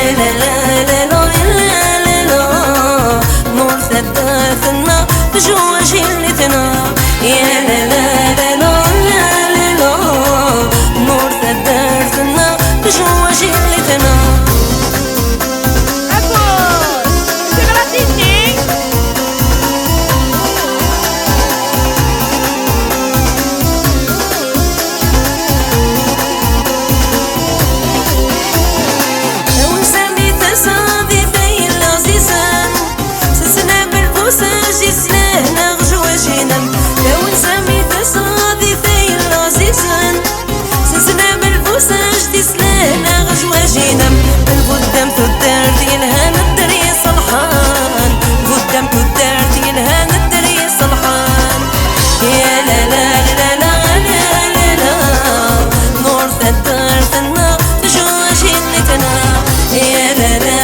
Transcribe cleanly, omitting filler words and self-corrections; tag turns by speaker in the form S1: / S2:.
S1: لا لا لا لا لا لا نور ثباتنا جوا جلتنا يا لا لا لا لا لا لا نور ثباتنا جوا جلتنا. قدام تدار ديالها ندري صلحان قدام تدار ديالها ندري صلحان يا لا لا لا لا لا لا لا نور تدار ثنا جوا جنتنا يا لا لا